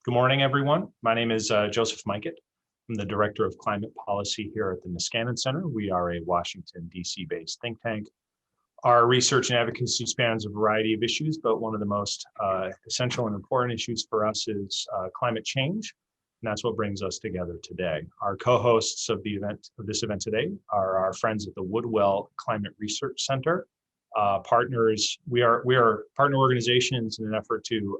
Good morning, everyone. My name is Joseph Mikett. I'm the Director of Climate Policy here at the Niskanen Center. We are a Washington, D.C. based think tank. Our research and advocacy spans a variety of issues, but one of the most essential and important issues for us is climate change. And that's what brings us together today. Our co-hosts of this event today are our friends at the Woodwell Climate Research Center. Partners, we are partner organizations in an effort to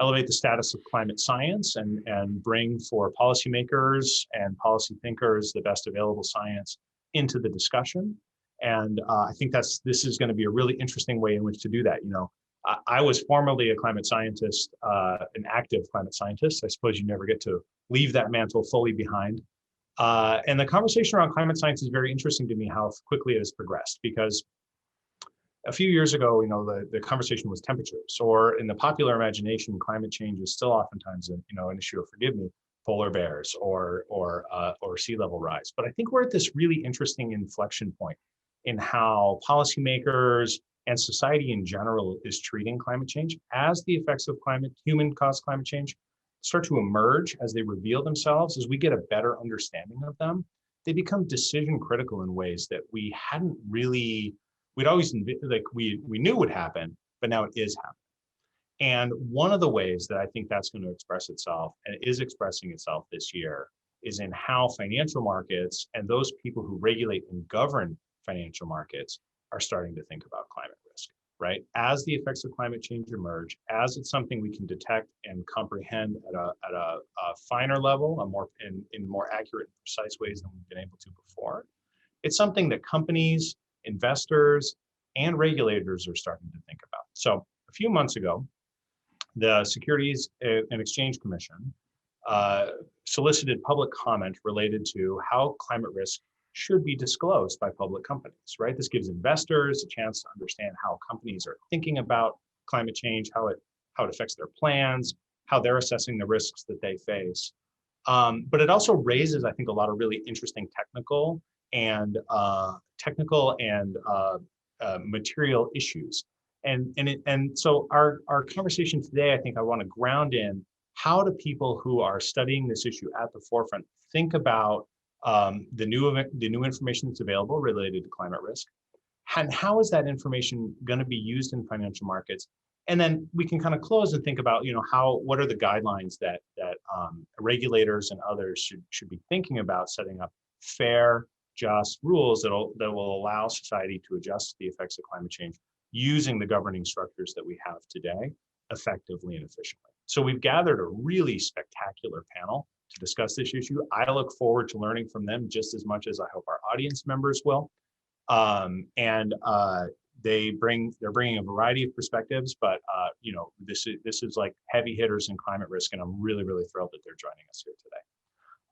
elevate the status of climate science and bring for policymakers and policy thinkers the best available science into the discussion. And I think this is going to be a really interesting way in which to do that. You know, I was formerly a climate scientist, an active climate scientist. I suppose you never get to leave that mantle fully behind. And the conversation around climate science is very interesting to me, how quickly it has progressed, because a few years ago, you know, the conversation was temperatures, or in the popular imagination, climate change is still oftentimes an issue of, forgive me, polar bears or sea level rise. But I think we're at this really interesting inflection point in how policymakers and society in general is treating climate change. As the effects of human-caused climate change start to emerge, as they reveal themselves, as we get a better understanding of them, they become decision critical in ways that we hadn't really. We'd always, like, we knew would happen, but now it is happening. And one of the ways that I think that's going to express itself, and it is expressing itself this year, is in how financial markets and those people who regulate and govern financial markets are starting to think about climate risk, right? As the effects of climate change emerge, as it's something we can detect and comprehend at a finer level, in more accurate and precise ways than we've been able to before, it's something that companies, investors, and regulators are starting to think about. So a few months ago, the Securities and Exchange Commission solicited public comment related to how climate risk should be disclosed by public companies, right? This gives investors a chance to understand how companies are thinking about climate change, how it affects their plans, how they're assessing the risks that they face. But it also raises, I think, a lot of really interesting technical and material issues. And so our conversation today, I think I want to ground in how do people who are studying this issue at the forefront think about the new information that's available related to climate risk, and how is that information going to be used in financial markets? And then we can kind of close and think about, what are the guidelines that regulators and others should be thinking about setting up fair, just rules that will allow society to adjust to the effects of climate change using the governing structures that we have today effectively and efficiently. So we've gathered a really spectacular panel to discuss this issue. I look forward to learning from them just as much as I hope our audience members will. They're bringing a variety of perspectives, but this is like heavy hitters in climate risk, and I'm really, really thrilled that they're joining us here today.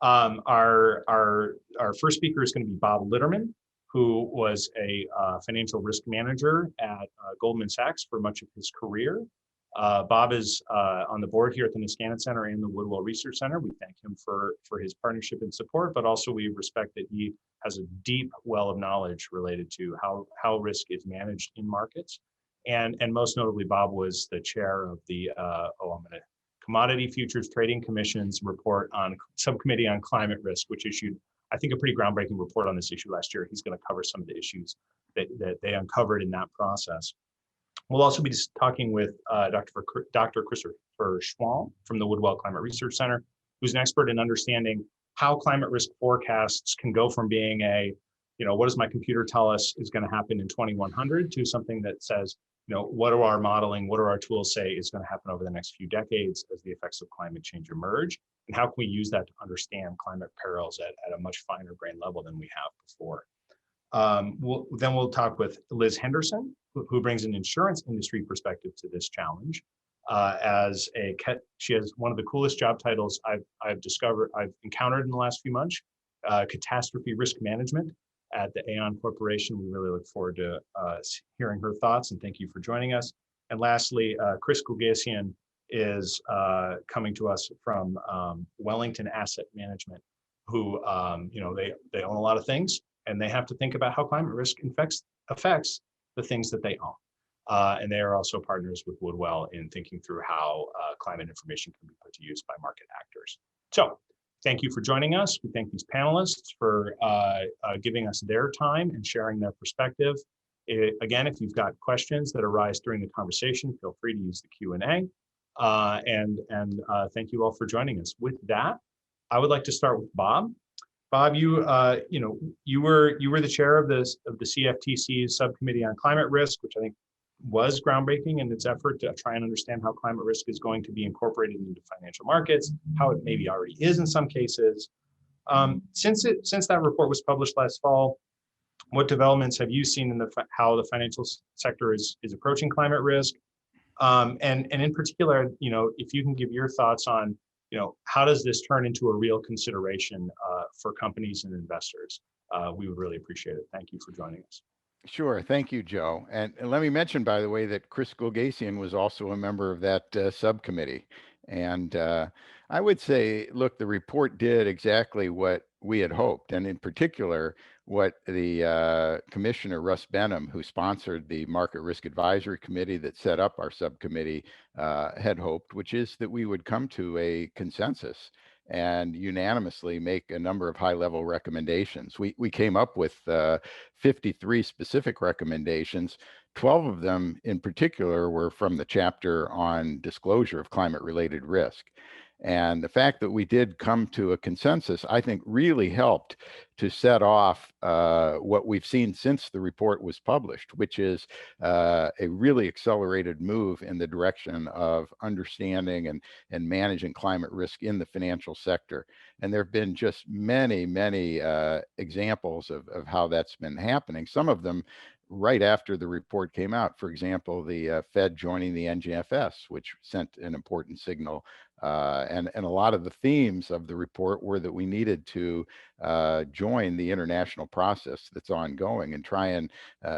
Our first speaker is going to be Bob Litterman, who was a financial risk manager at Goldman Sachs for much of his career. Bob is on the board here at the Niskanen Center and the Woodwell Research Center. We thank him for his partnership and support, but also we respect that he has a deep well of knowledge related to how risk is managed in markets. And most notably, Bob was the chair of the Commodity Futures Trading Commission's report on Subcommittee on Climate Risk, which issued, I think, a pretty groundbreaking report on this issue last year. He's going to cover some of the issues that they uncovered in that process. We'll also be talking with Dr. Christopher Schwalm from the Woodwell Climate Research Center, who's an expert in understanding how climate risk forecasts can go from being what does my computer tell us is going to happen in 2100 to something that says, what do our modeling, what do our tools say is going to happen over the next few decades as the effects of climate change emerge, and how can we use that to understand climate perils at a much finer grain level than we have before. We'll talk with Liz Henderson, who brings an insurance industry perspective to this challenge. She has one of the coolest job titles I've encountered in the last few months, catastrophe risk management at the Aon Corporation. We really look forward to hearing her thoughts, and thank you for joining us. And lastly, Chris Kulgasian is coming to us from Wellington Asset Management, who they own a lot of things, and they have to think about how climate risk affects the things that they own. And they are also partners with Woodwell in thinking through how climate information can be put to use by market actors. So thank you for joining us. We thank these panelists for giving us their time and sharing their perspective. Again, if you've got questions that arise during the conversation, feel free to use the Q&A. Thank you all for joining us. With that, I would like to start with Bob. Bob, you were the chair of the CFTC's Subcommittee on Climate Risk, which I think was groundbreaking in its effort to try and understand how climate risk is going to be incorporated into financial markets, how it maybe already is in some cases. Since that report was published last fall, what developments have you seen in how the financial sector is approaching climate risk? And in particular, if you can give your thoughts on, how does this turn into a real consideration for companies and investors? We would really appreciate it. Thank you for joining us. Sure. Thank you, Joe. And let me mention, by the way, that Chris Gulgasian was also a member of that subcommittee. And I would say, look, the report did exactly what we had hoped. And in particular, what the Commissioner Russ Benham, who sponsored the Market Risk Advisory Committee that set up our subcommittee, had hoped, which is that we would come to a consensus and unanimously make a number of high-level recommendations. We came up with 53 specific recommendations. 12 of them in particular were from the chapter on disclosure of climate-related risk. And the fact that we did come to a consensus, I think, really helped to set off what we've seen since the report was published, which is a really accelerated move in the direction of understanding and managing climate risk in the financial sector. And there have been just many, many examples of how that's been happening. Some of them right after the report came out. For example, the Fed joining the NGFS, which sent an important signal. And a lot of the themes of the report were that we needed to join the international process that's ongoing and try and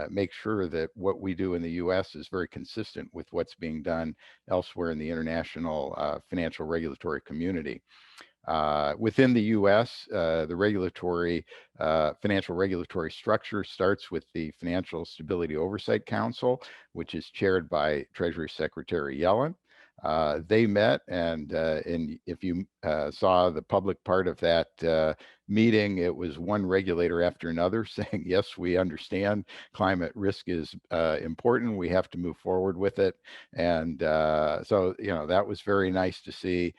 make sure that what we do in the US is very consistent with what's being done elsewhere in the international financial regulatory community. Within the US, the financial regulatory structure starts with the Financial Stability Oversight Council, which is chaired by Treasury Secretary Yellen. They met, and if you saw the public part of that meeting, it was one regulator after another saying, yes, we understand climate risk is important. We have to move forward with it. And so, that was very nice to see.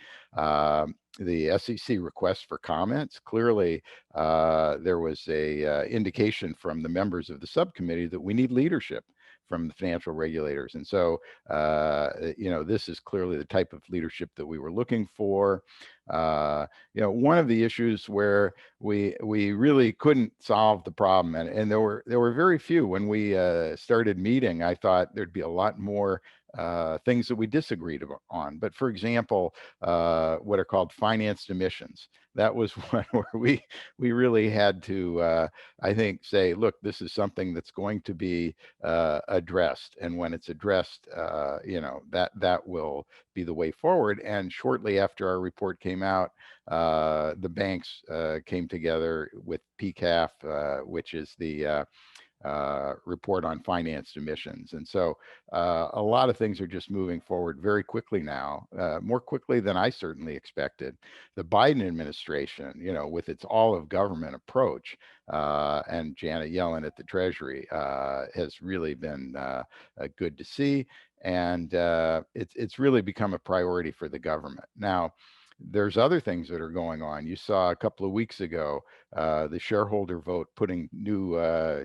The SEC request for comments, clearly there was a indication from the members of the subcommittee that we need leadership from the financial regulators. And so, this is clearly the type of leadership that we were looking for. One of the issues where we really couldn't solve the problem, and there were very few when we started meeting. I thought there'd be a lot more things that we disagreed on. But for example, what are called financed emissions. That was one where we really had to, I think, say, look, this is something that's going to be addressed. And when it's addressed, that will be the way forward. And shortly after our report came out, the banks came together with PCAF, which is the report on financed emissions. And so a lot of things are just moving forward very quickly now, more quickly than I certainly expected. The Biden administration, with its all of government approach, and Janet Yellen at the Treasury has really been good to see. And it's really become a priority for the government. Now, there's other things that are going on. You saw a couple of weeks ago the shareholder vote putting new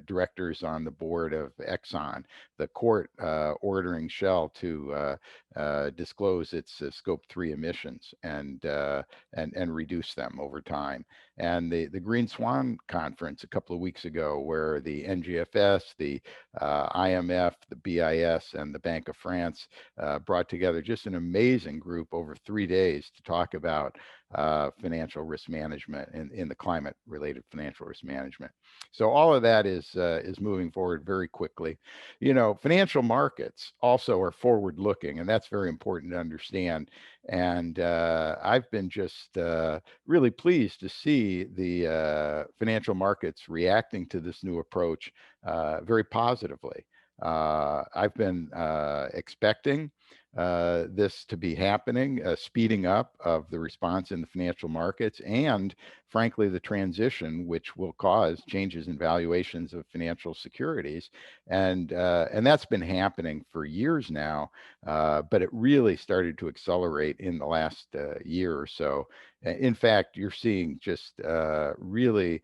directors on the board of Exxon, the court ordering Shell to disclose its Scope 3 emissions and reduce them over time. And the Green Swan Conference a couple of weeks ago, where the NGFS, the IMF, the BIS, and the Bank of France brought together just an amazing group over 3 days to talk about financial risk management in the climate-related financial risk management. So all of that is moving forward very quickly. Financial markets also are forward-looking, and that's very important to understand. And I've been just really pleased to see the financial markets reacting to this new approach very positively. I've been expecting this to be happening, speeding up of the response in the financial markets, and frankly, the transition, which will cause changes in valuations of financial securities. And that's been happening for years now, but it really started to accelerate in the last year or so. In fact, you're seeing just really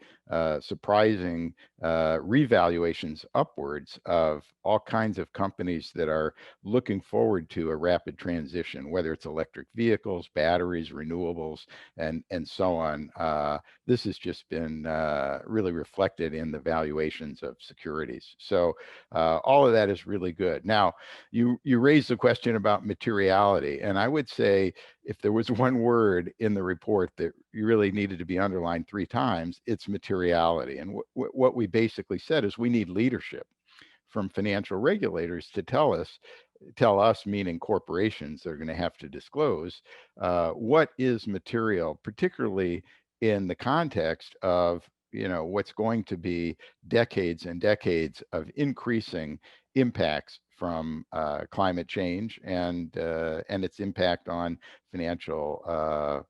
surprising revaluations upwards of all kinds of companies that are looking forward to a rapid transition, whether it's electric vehicles, batteries, renewables, and so on. This has just been really reflected in the valuations of securities. So all of that is really good. Now, you raised the question about materiality, and I would say if there was one word in the report that you really needed to be underlined 3 times, it's materiality. And what we basically said is we need leadership from financial regulators to tell us, meaning corporations, they're going to have to disclose what is material, particularly in the context of what's going to be decades and decades of increasing impacts from climate change and its impact on financial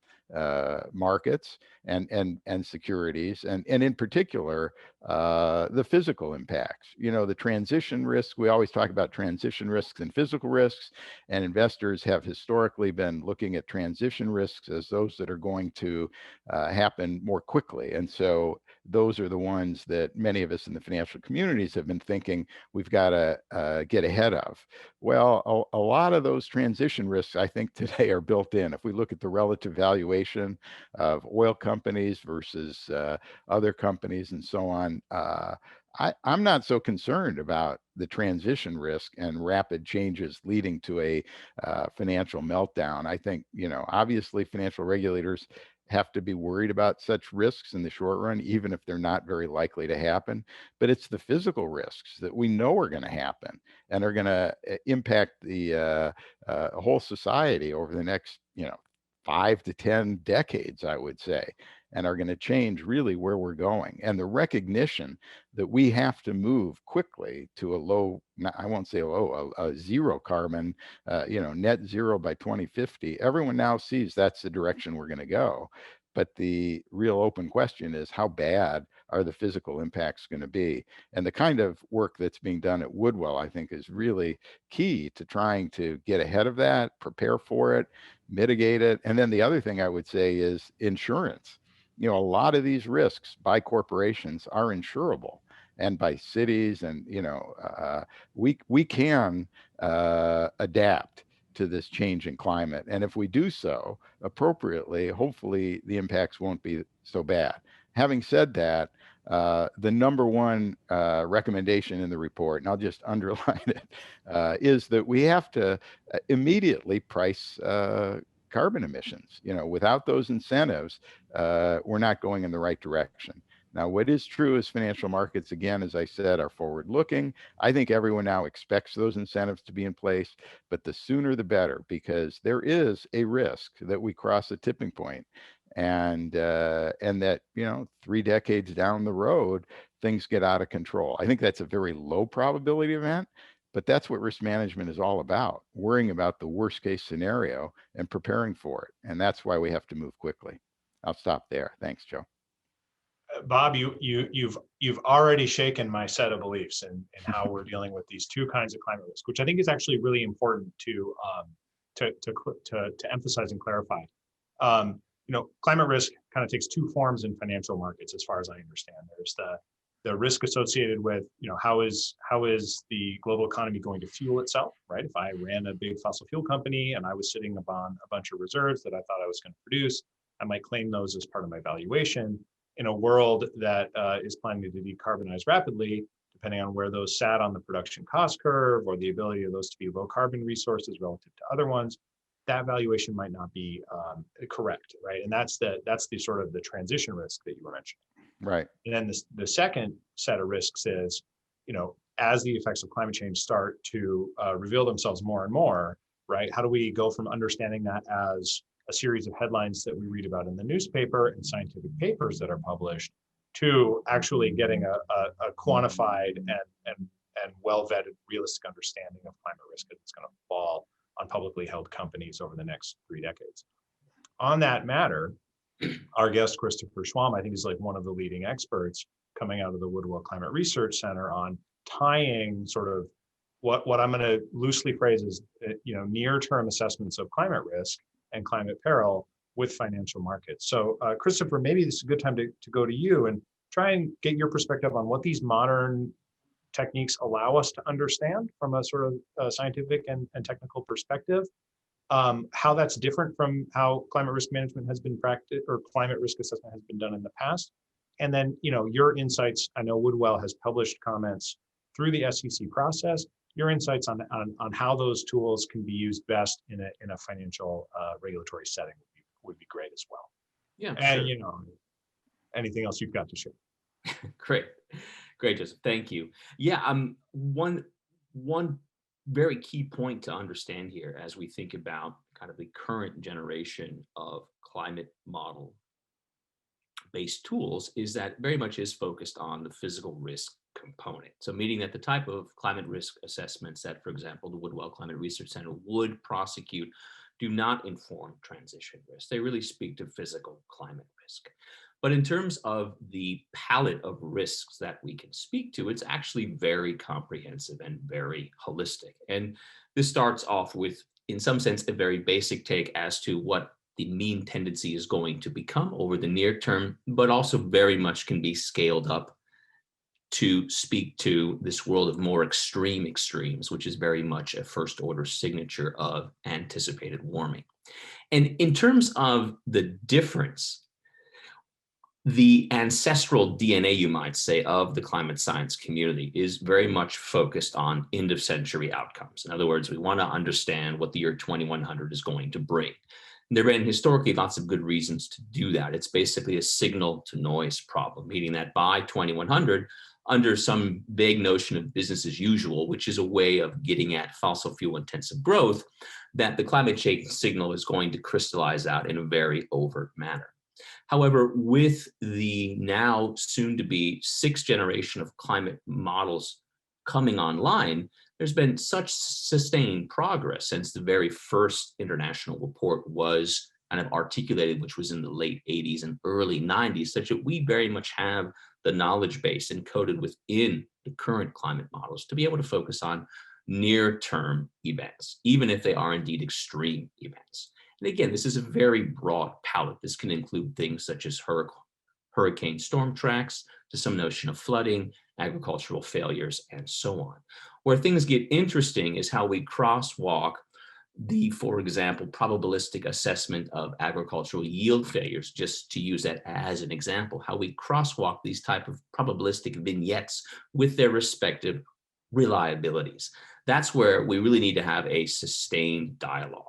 markets and securities, and in particular the physical impacts. The transition risk, we always talk about transition risks and physical risks, and investors have historically been looking at transition risks as those that are going to happen more quickly. And so those are the ones that many of us in the financial communities have been thinking we've got to get ahead of. Well, a lot of those transition risks, I think, today are built in. If we look at the relative valuation of oil companies versus other companies and so on, I'm not so concerned about the transition risk and rapid changes leading to a financial meltdown. I think, obviously financial regulators have to be worried about such risks in the short run, even if they're not very likely to happen. But it's the physical risks that we know are going to happen and are going to impact the whole society over the next, 5 to 10 decades, I would say, and are going to change really where we're going. And the recognition that we have to move quickly to a low, I won't say low, a zero carbon, net zero by 2050. Everyone now sees that's the direction we're going to go. But the real open question is, how bad are the physical impacts going to be? And the kind of work that's being done at Woodwell, I think, is really key to trying to get ahead of that, prepare for it, mitigate it. And then the other thing I would say is insurance. A lot of these risks by corporations are insurable, and by cities, and we can adapt to this changing climate. And if we do so appropriately, hopefully the impacts won't be so bad. Having said that, the number one recommendation in the report, and I'll just underline it, is that we have to immediately price carbon emissions. Without those incentives, we're not going in the right direction. Now, what is true is financial markets, again, as I said, are forward-looking. I think everyone now expects those incentives to be in place, but the sooner the better, because there is a risk that we cross a tipping point, and that 3 decades down the road, things get out of control. I think that's a very low probability event, but that's what risk management is all about: worrying about the worst case scenario and preparing for it. And that's why we have to move quickly. I'll stop there. Thanks, Joe. Bob, you've already shaken my set of beliefs in how we're dealing with these 2 kinds of climate risk, which I think is actually really important to emphasize and clarify. Climate risk kind of takes 2 forms in financial markets, as far as I understand. There's the risk associated with, how is the global economy going to fuel itself, right? If I ran a big fossil fuel company and I was sitting upon a bunch of reserves that I thought I was going to produce, I might claim those as part of my valuation. In a world that is planning to decarbonize rapidly, depending on where those sat on the production cost curve or the ability of those to be low carbon resources relative to other ones, that valuation might not be correct, right? And that's the sort of the transition risk that you were mentioning. Right. And then the second set of risks is, as the effects of climate change start to reveal themselves more and more, right? How do we go from understanding that as a series of headlines that we read about in the newspaper and scientific papers that are published, to actually getting a quantified and well-vetted, realistic understanding of climate risk that's going to fall on publicly held companies over the next 3 decades. On that matter, our guest, Christopher Schwalm, I think is like one of the leading experts coming out of the Woodwell Climate Research Center on tying sort of what I'm going to loosely phrase as near-term assessments of climate risk and climate peril with financial markets. So Christopher, maybe this is a good time to go to you and try and get your perspective on what these modern techniques allow us to understand from a sort of scientific and technical perspective, how that's different from how climate risk management has been practiced or climate risk assessment has been done in the past. And then, your insights. I know Woodwell has published comments through the SEC process. Your insights on how those tools can be used best in a financial regulatory setting would be great as well. Yeah, and sure. Anything else you've got to share? Great, Joseph. Thank you. Yeah, one very key point to understand here as we think about kind of the current generation of climate model based tools is that very much is focused on the physical risk component. So meaning that the type of climate risk assessments that, for example, the Woodwell Climate Research Center would prosecute do not inform transition risk. They really speak to physical climate risk. But in terms of the palette of risks that we can speak to, it's actually very comprehensive and very holistic. And this starts off with, in some sense, a very basic take as to what the mean tendency is going to become over the near term, but also very much can be scaled up to speak to this world of more extreme extremes, which is very much a first order signature of anticipated warming. And in terms of the difference, the ancestral DNA, you might say, of the climate science community is very much focused on end of century outcomes. In other words, we want to understand what the year 2100 is going to bring. There have been historically lots of good reasons to do that. It's basically a signal to noise problem, meaning that by 2100, under some vague notion of business as usual, which is a way of getting at fossil fuel intensive growth, that the climate change signal is going to crystallize out in a very overt manner. However, with the now soon to be 6th generation of climate models coming online, there's been such sustained progress since the very first international report was kind of articulated, which was in the late 80s and early 90s, such that we very much have the knowledge base encoded within the current climate models to be able to focus on near-term events, even if they are indeed extreme events. And again, this is a very broad palette. This can include things such as hurricane storm tracks, to some notion of flooding, agricultural failures, and so on. Where things get interesting is how we crosswalk the, for example, probabilistic assessment of agricultural yield failures, just to use that as an example, how we crosswalk these type of probabilistic vignettes with their respective reliabilities. That's where we really need to have a sustained dialogue.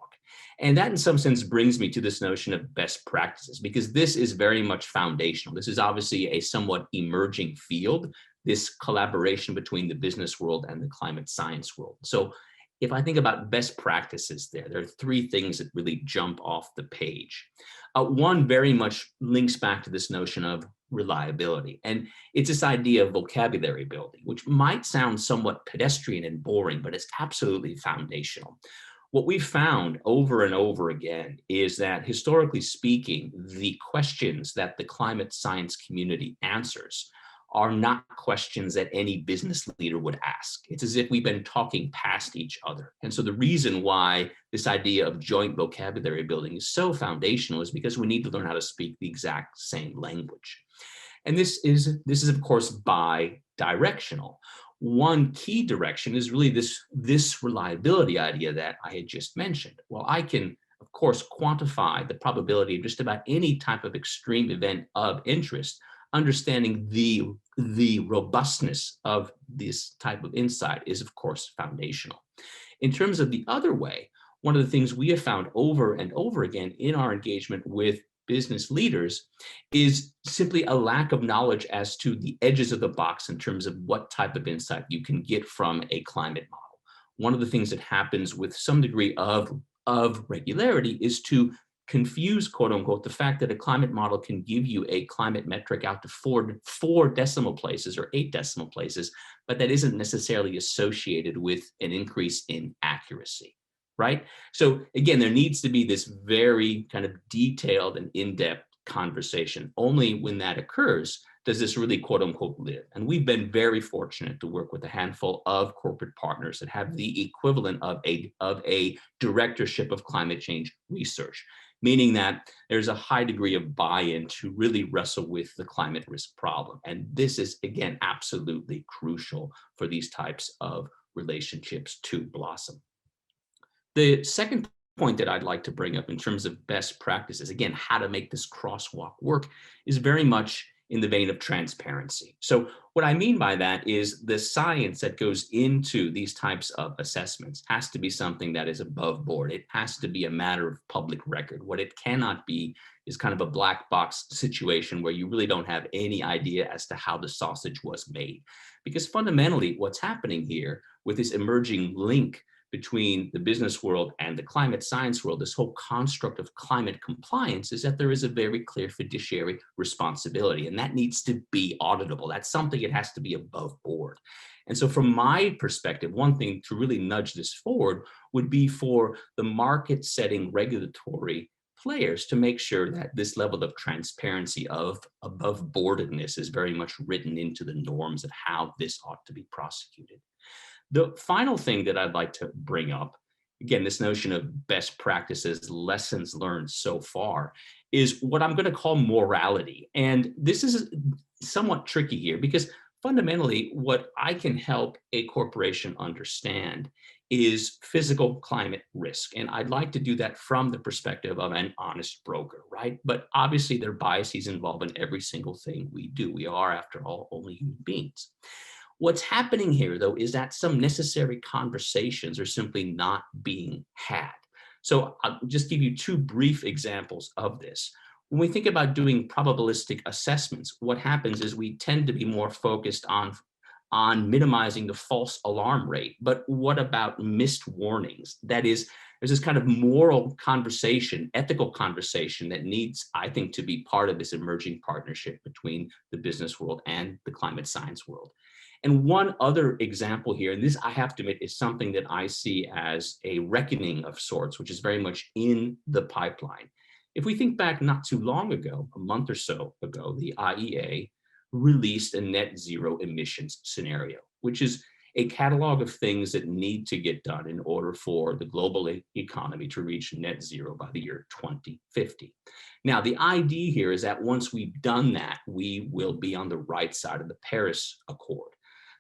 And that in some sense brings me to this notion of best practices, because this is very much foundational. This is obviously a somewhat emerging field, this collaboration between the business world and the climate science world. So if I think about best practices there are 3 things that really jump off the page. One very much links back to this notion of reliability. And it's this idea of vocabulary building, which might sound somewhat pedestrian and boring, but it's absolutely foundational. What we've found over and over again is that, historically speaking, the questions that the climate science community answers are not questions that any business leader would ask. It's as if we've been talking past each other. And so the reason why this idea of joint vocabulary building is so foundational is because we need to learn how to speak the exact same language. And this is of course bi-directional. One key direction is really this reliability idea that I had just mentioned. Well, I can, of course, quantify the probability of just about any type of extreme event of interest. Understanding the robustness of this type of insight is, of course, foundational. In terms of the other way, one of the things we have found over and over again in our engagement with business leaders is simply a lack of knowledge as to the edges of the box in terms of what type of insight you can get from a climate model. One of the things that happens with some degree of regularity is to confuse, quote unquote, the fact that a climate model can give you a climate metric out to four decimal places or 8 decimal places, but that isn't necessarily associated with an increase in accuracy, right? So again, there needs to be this very kind of detailed and in-depth conversation. Only when that occurs does this really, quote unquote, live. And we've been very fortunate to work with a handful of corporate partners that have the equivalent of a directorship of climate change research, meaning that there's a high degree of buy-in to really wrestle with the climate risk problem. And this is, again, absolutely crucial for these types of relationships to blossom. The second point that I'd like to bring up in terms of best practices, again, how to make this crosswalk work, is very much in the vein of transparency. So what I mean by that is the science that goes into these types of assessments has to be something that is above board. It has to be a matter of public record. What it cannot be is kind of a black box situation where you really don't have any idea as to how the sausage was made. Because fundamentally, what's happening here with this emerging link between the business world and the climate science world, this whole construct of climate compliance, is that there is a very clear fiduciary responsibility, and that needs to be auditable. That's something it has to be above board. And so from my perspective, one thing to really nudge this forward would be for the market setting regulatory players to make sure that this level of transparency of above boardedness is very much written into the norms of how this ought to be prosecuted. The final thing that I'd like to bring up, again, this notion of best practices, lessons learned so far, is what I'm going to call morality. And this is somewhat tricky here because fundamentally what I can help a corporation understand is physical climate risk. And I'd like to do that from the perspective of an honest broker, right? But obviously there are biases involved in every single thing we do. We are, after all, only human beings. What's happening here, though, is that some necessary conversations are simply not being had. So I'll just give you 2 brief examples of this. When we think about doing probabilistic assessments, what happens is we tend to be more focused on minimizing the false alarm rate. But what about missed warnings? That is, there's this kind of moral conversation, ethical conversation that needs, I think, to be part of this emerging partnership between the business world and the climate science world. And one other example here, and this I have to admit is something that I see as a reckoning of sorts, which is very much in the pipeline. If we think back not too long ago, a month or so ago, the IEA released a net zero emissions scenario, which is a catalog of things that need to get done in order for the global economy to reach net zero by the year 2050. Now, the idea here is that once we've done that, we will be on the right side of the Paris Accord.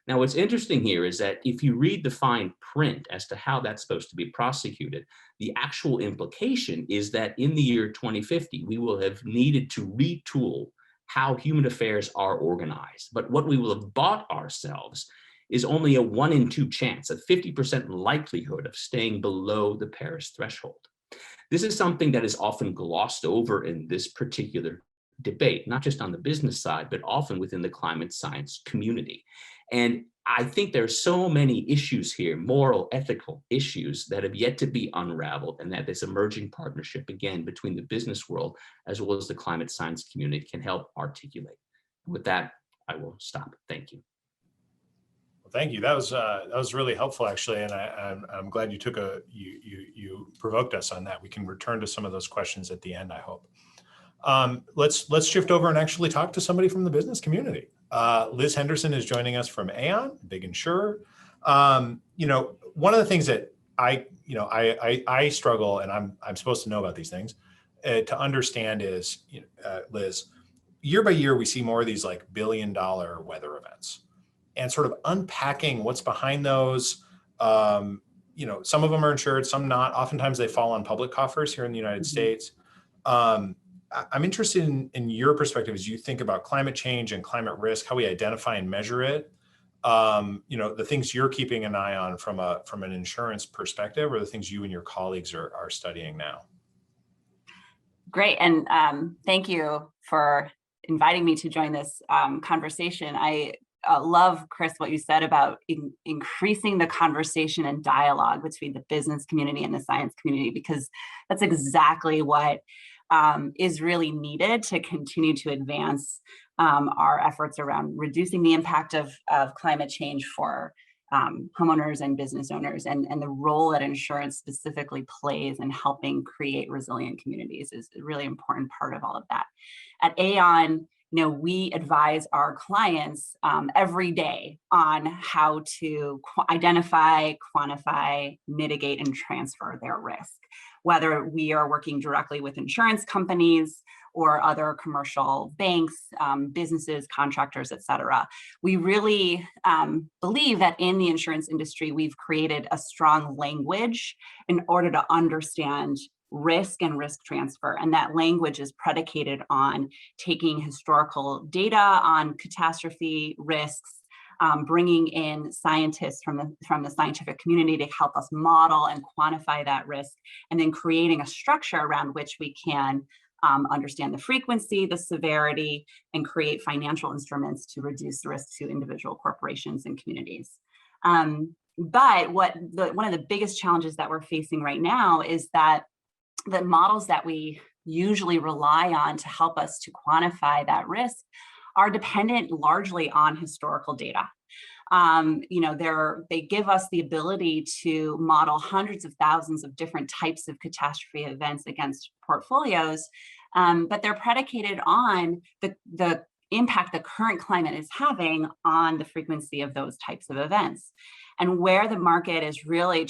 Now, what's interesting here is that if you read the fine print as to how that's supposed to be prosecuted, the actual implication is that in the year 2050, we will have needed to retool how human affairs are organized. But what we will have bought ourselves is only a 1 in 2 chance, a 50% likelihood of staying below the Paris threshold. This is something that is often glossed over in this particular debate, not just on the business side, but often within the climate science community. And I think there's so many issues here, moral, ethical issues that have yet to be unraveled, and that this emerging partnership, again, between the business world as well as the climate science community can help articulate. With that, I will stop. Thank you. Well, thank you. That was really helpful, actually, and I'm glad you took you provoked us on that. We can return to some of those questions at the end, I hope. Let's shift over and actually talk to somebody from the business community. Liz Henderson is joining us from Aon, big insurer. One of the things that I struggle, and I'm supposed to know about these things, to understand is, Liz, year by year, we see more of these like billion-dollar weather events, and sort of unpacking what's behind those. Some of them are insured, some not. Oftentimes they fall on public coffers here in the United States. I'm interested in your perspective as you think about climate change and climate risk, how we identify and measure it. The things you're keeping an eye on from an insurance perspective, or the things you and your colleagues are studying now. Great, and thank you for inviting me to join this conversation. I love, Chris, what you said about increasing the conversation and dialogue between the business community and the science community, because that's exactly what is really needed to continue to advance our efforts around reducing the impact of climate change for homeowners and business owners, and the role that insurance specifically plays in helping create resilient communities is a really important part of all of that. At Aon, we advise our clients every day on how to identify, quantify, mitigate, and transfer their risk, whether we are working directly with insurance companies or other commercial banks, businesses, contractors, et cetera. We really believe that in the insurance industry, we've created a strong language in order to understand risk and risk transfer. And that language is predicated on taking historical data on catastrophe risks, bringing in scientists from the scientific community to help us model and quantify that risk, and then creating a structure around which we can understand the frequency, the severity, and create financial instruments to reduce the risk to individual corporations and communities. But one of the biggest challenges that we're facing right now is that the models that we usually rely on to help us to quantify that risk are dependent largely on historical data. They give us the ability to model hundreds of thousands of different types of catastrophe events against portfolios, but they're predicated on the impact the current climate is having on the frequency of those types of events. And where the market is really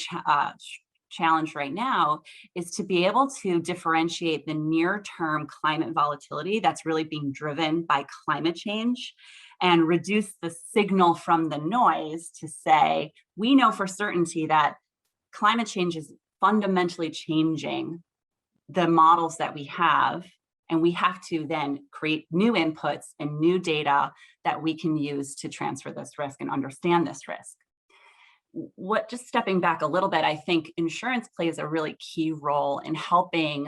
challenge right now is to be able to differentiate the near-term climate volatility that's really being driven by climate change and reduce the signal from the noise to say, we know for certainty that climate change is fundamentally changing the models that we have, and we have to then create new inputs and new data that we can use to transfer this risk and understand this risk. Just stepping back a little bit, I think insurance plays a really key role in helping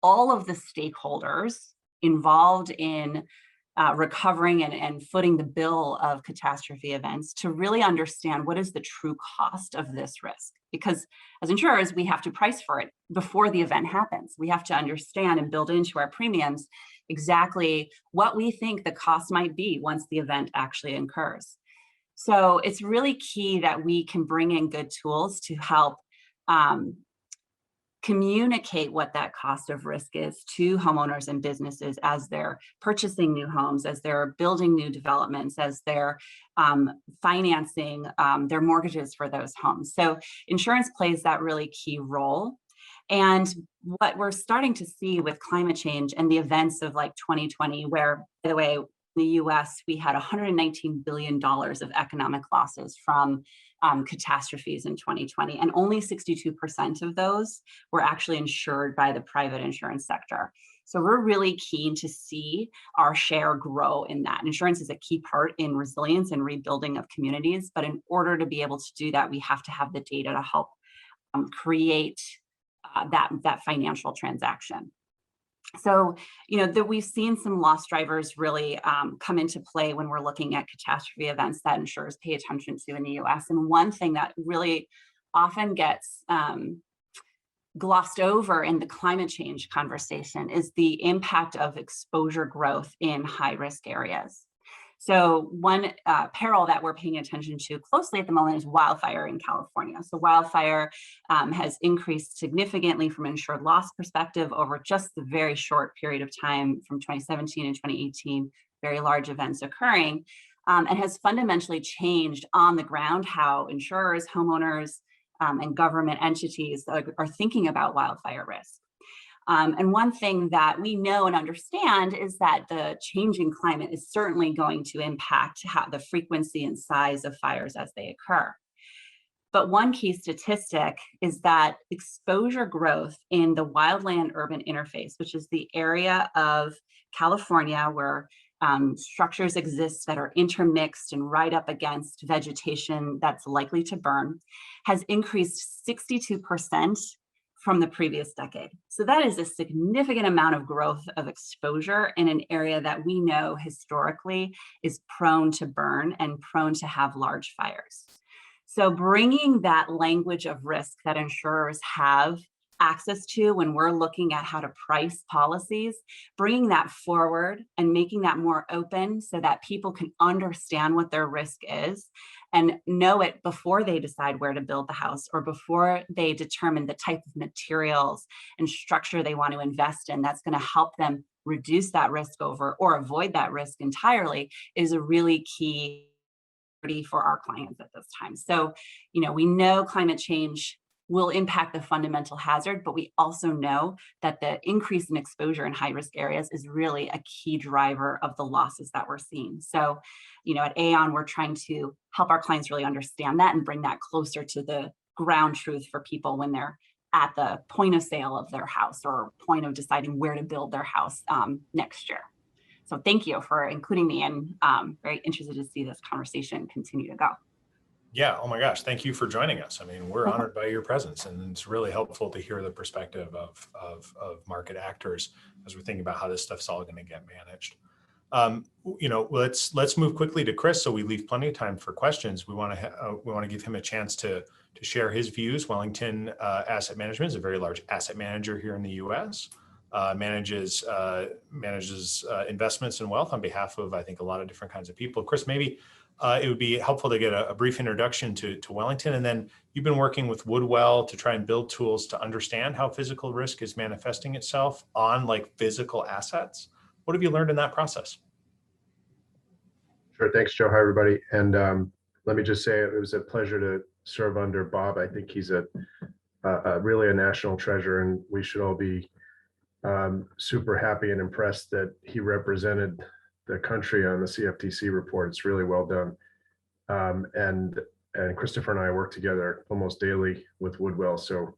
all of the stakeholders involved in recovering and footing the bill of catastrophe events to really understand what is the true cost of this risk. Because as insurers, we have to price for it before the event happens. We have to understand and build into our premiums exactly what we think the cost might be once the event actually occurs. So it's really key that we can bring in good tools to help communicate what that cost of risk is to homeowners and businesses as they're purchasing new homes, as they're building new developments, as they're financing their mortgages for those homes. So insurance plays that really key role. And what we're starting to see with climate change and the events of like 2020, where, by the way, in the US, we had $119 billion of economic losses from catastrophes in 2020, and only 62% of those were actually insured by the private insurance sector. So we're really keen to see our share grow in that. Insurance is a key part in resilience and rebuilding of communities, but in order to be able to do that, we have to have the data to help create that financial transaction. So, that we've seen some loss drivers really come into play when we're looking at catastrophe events that insurers pay attention to in the US. And one thing that really often gets glossed over in the climate change conversation is the impact of exposure growth in high-risk areas. So one peril that we're paying attention to closely at the moment is wildfire in California. So wildfire has increased significantly from an insured loss perspective over just the very short period of time from 2017 and 2018, very large events occurring, and has fundamentally changed on the ground how insurers, homeowners, and government entities are thinking about wildfire risk. And one thing that we know and understand is that the changing climate is certainly going to impact the frequency and size of fires as they occur. But one key statistic is that exposure growth in the wildland-urban interface, which is the area of California where structures exist that are intermixed and right up against vegetation that's likely to burn, has increased 62% from the previous decade. So that is a significant amount of growth of exposure in an area that we know historically is prone to burn and prone to have large fires. So bringing that language of risk that insurers have access to when we're looking at how to price policies, bringing that forward and making that more open so that people can understand what their risk is and know it before they decide where to build the house or before they determine the type of materials and structure they want to invest in that's going to help them reduce that risk over or avoid that risk entirely is a really key for our clients at this time. So, we know climate change will impact the fundamental hazard, but we also know that the increase in exposure in high-risk areas is really a key driver of the losses that we're seeing. So, at Aon, we're trying to help our clients really understand that and bring that closer to the ground truth for people when they're at the point of sale of their house or point of deciding where to build their house next year. So thank you for including me, and very interested to see this conversation continue to go. Yeah. Oh my gosh. Thank you for joining us. I mean, we're honored by your presence, and it's really helpful to hear the perspective of market actors as we're thinking about how this stuff's all going to get managed. Let's move quickly to Chris, so we leave plenty of time for questions. We want to give him a chance to share his views. Wellington Asset Management is a very large asset manager here in the U.S. Manages investments and wealth on behalf of, I think, a lot of different kinds of people. Chris, maybe it would be helpful to get a brief introduction to Wellington, and then you've been working with Woodwell to try and build tools to understand how physical risk is manifesting itself on physical assets. What have you learned in that process? Sure. Thanks, Joe. Hi, everybody. And let me just say it was a pleasure to serve under Bob. I think he's really a national treasure, and we should all be super happy and impressed that he represented the country on the CFTC report. It's really well done. And Christopher and I work together almost daily with Woodwell, so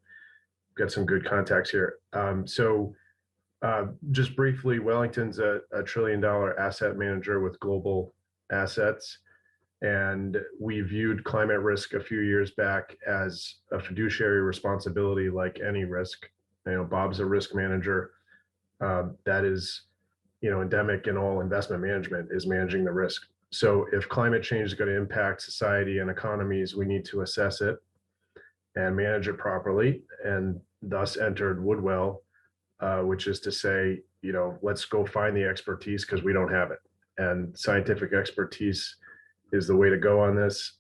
got some good contacts here. Just briefly, Wellington's a $1 trillion asset manager with global assets. And we viewed climate risk a few years back as a fiduciary responsibility like any risk. Bob's a risk manager that is, endemic in all investment management is managing the risk. So if climate change is going to impact society and economies, we need to assess it and manage it properly, and thus entered Woodwell, which is to say, let's go find the expertise because we don't have it. And scientific expertise is the way to go on this.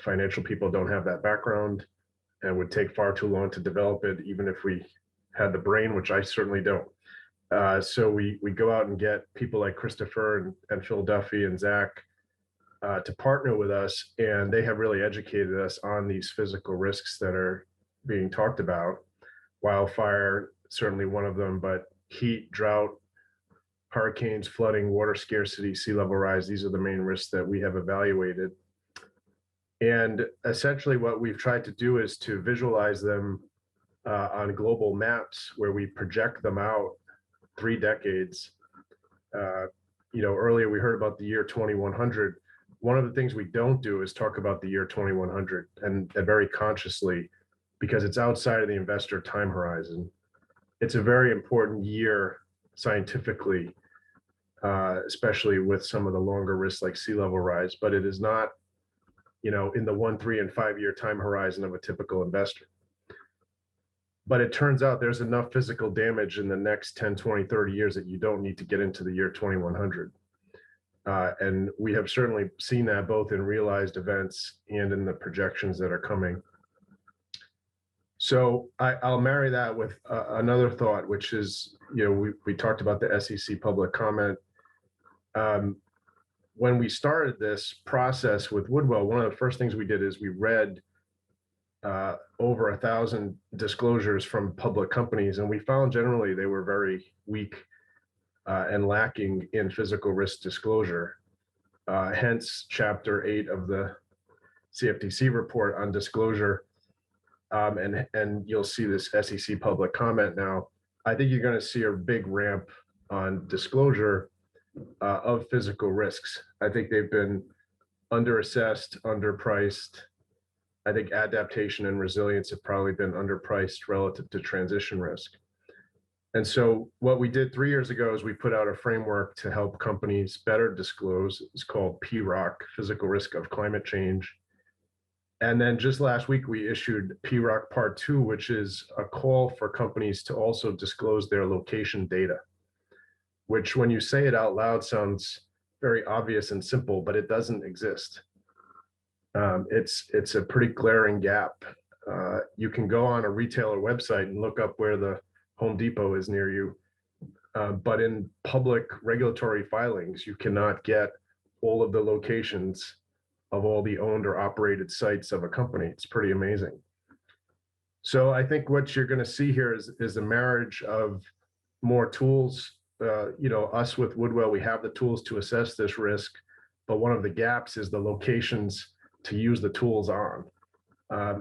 Financial people don't have that background and would take far too long to develop it, even if we had the brain, which I certainly don't. So we go out and get people like Christopher and Phil Duffy and Zach to partner with us, and they have really educated us on these physical risks that are being talked about. Wildfire, certainly one of them, but heat, drought, hurricanes, flooding, water scarcity, sea level rise, these are the main risks that we have evaluated. And essentially what we've tried to do is to visualize them on global maps where we project them out 3 decades. Earlier we heard about the year 2100. One of the things we don't do is talk about the year 2100, and very consciously, because it's outside of the investor time horizon. It's a very important year scientifically, especially with some of the longer risks like sea level rise, but it is not, in the 1, 3, and 5 year time horizon of a typical investor. But it turns out there's enough physical damage in the next 10, 20, 30 years that you don't need to get into the year 2100. And we have certainly seen that both in realized events and in the projections that are coming. So I'll marry that with another thought, which is, we talked about the SEC public comment. When we started this process with Woodwell, one of the first things we did is we read over 1,000 disclosures from public companies, and we found generally they were very weak and lacking in physical risk disclosure. Hence, Chapter 8 of the CFTC report on disclosure. And you'll see this SEC public comment now. I think you're going to see a big ramp on disclosure of physical risks. I think they've been underassessed, underpriced, I think adaptation and resilience have probably been underpriced relative to transition risk. And so what we did 3 years ago is we put out a framework to help companies better disclose. It's called PROC, Physical Risk of Climate Change. And then just last week, we issued PROC Part 2, which is a call for companies to also disclose their location data, which when you say it out loud sounds very obvious and simple, but it doesn't exist. It's a pretty glaring gap. You can go on a retailer website and look up where the Home Depot is near you. But in public regulatory filings, you cannot get all of the locations of all the owned or operated sites of a company. It's pretty amazing. So I think what you're going to see here is a marriage of more tools. Us with Woodwell, we have the tools to assess this risk, but one of the gaps is the locations to use the tools on.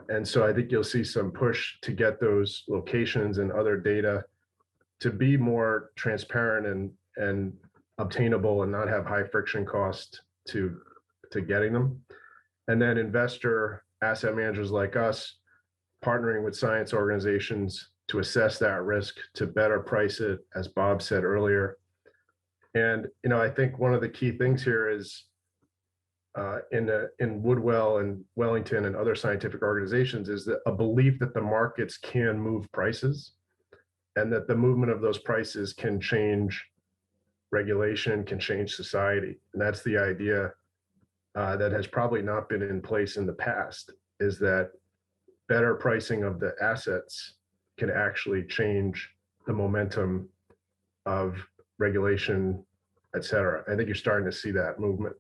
And so I think you'll see some push to get those locations and other data to be more transparent and obtainable and not have high friction cost to getting them. And then investor asset managers like us partnering with science organizations to assess that risk, to better price it, as Bob said earlier. And I think one of the key things here is in Woodwell and Wellington and other scientific organizations is that a belief that the markets can move prices and that the movement of those prices can change regulation, can change society. And that's the idea that has probably not been in place in the past, is that better pricing of the assets can actually change the momentum of regulation, et cetera. I think you're starting to see that movement.